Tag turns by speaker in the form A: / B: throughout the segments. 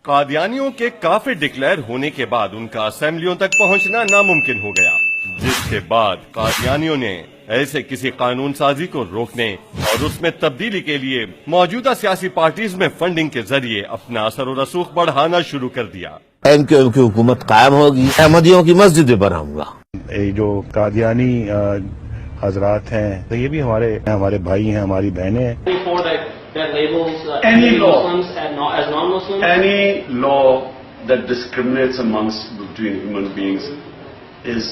A: قادیانیوں کے کافر ڈکلیئر ہونے کے بعد ان کا اسمبلیوں تک پہنچنا ناممکن ہو گیا، جس کے بعد قادیانیوں نے ایسے کسی قانون سازی کو روکنے اور اس میں تبدیلی کے لیے موجودہ سیاسی پارٹیز میں فنڈنگ کے ذریعے اپنا اثر و رسوخ بڑھانا شروع کر دیا۔
B: ایم کیو ایم کی حکومت قائم ہوگی، احمدیوں کی مسجدیں بناؤں گا۔
C: جو قادیانی حضرات ہیں یہ بھی ہمارے بھائی ہیں، ہماری بہنیں ہیں۔
D: Any law that discriminates between human beings is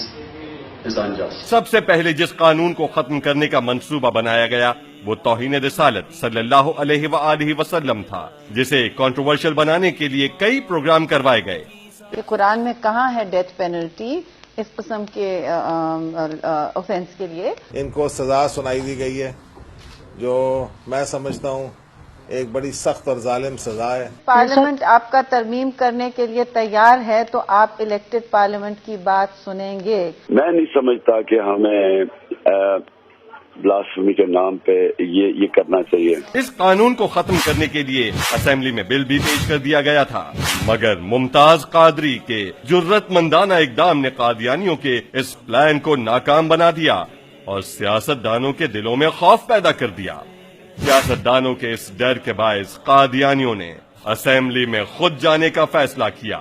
D: unjust.
A: سب سے پہلے جس قانون کو ختم کرنے کا منصوبہ بنایا گیا وہ توہین رسالت صلی اللہ علیہ وآلہ وسلم تھا، جسے کنٹروورشل بنانے کے لیے کئی پروگرام کروائے گئے۔
E: قرآن میں کہاں ہے ڈیتھ پینلٹی اس قسم کے اوفینس کے لیے؟
F: ان کو سزا سنائی دی گئی ہے جو میں سمجھتا ہوں ایک بڑی سخت اور ظالم سزا ہے۔
E: پارلیمنٹ آپ کا ترمیم کرنے کے لیے تیار ہے تو آپ الیکٹڈ پارلیمنٹ کی بات سنیں گے؟
D: میں نہیں سمجھتا کہ ہمیں بلاسفیمی کے نام پہ یہ کرنا چاہیے۔
A: اس قانون کو ختم کرنے کے لیے اسمبلی میں بل بھی پیش کر دیا گیا تھا، مگر ممتاز قادری کے جرت مندانہ اقدام نے قادیانیوں کے اس پلان کو ناکام بنا دیا اور سیاست دانوں کے دلوں میں خوف پیدا کر دیا۔ سیاست دانوں کے اس ڈر کے باعث قادیانیوں نے اسمبلی میں خود جانے کا فیصلہ کیا،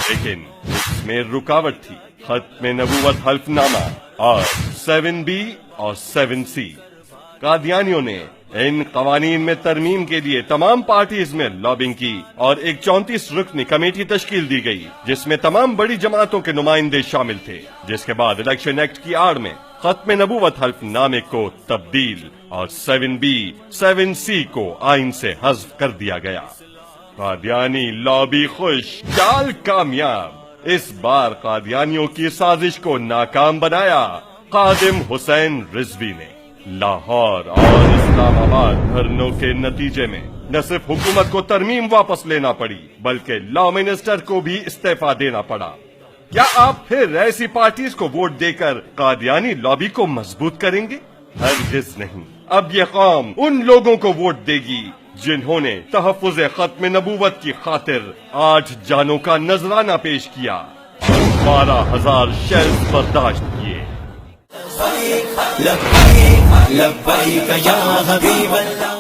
A: لیکن اس میں رکاوٹ تھی۔ ختم نبوت حلف نامہ اور 7B اور 7C۔ قادیانیوں نے ان قوانین میں ترمیم کے لیے تمام پارٹیز میں لابنگ کی اور ایک 34 رکنی کمیٹی تشکیل دی گئی جس میں تمام بڑی جماعتوں کے نمائندے شامل تھے، جس کے بعد الیکشن ایکٹ کی آڑ میں ختم نبوت حلف نامے کو تبدیل اور 7B 7C کو آئین سے حذف کر دیا گیا۔ قادیانی لابی خوش، چال کامیاب۔ اس بار قادیانیوں کی سازش کو ناکام بنایا خادم حسین رضوی نے۔ لاہور اور اسلام آباد دھرنوں کے نتیجے میں نہ صرف حکومت کو ترمیم واپس لینا پڑی بلکہ لا منسٹر کو بھی استعفیٰ دینا پڑا۔ کیا آپ پھر ایسی پارٹیز کو ووٹ دے کر قادیانی لابی کو مضبوط کریں گے؟ ہرگز نہیں۔ اب یہ قوم ان لوگوں کو ووٹ دے گی جنہوں نے تحفظ ختم نبوت کی خاطر 8 جانوں کا نذرانہ پیش کیا، 12,000 شیلز برداشت کیے۔
G: لبیک لبیک یا حبیب اللہ۔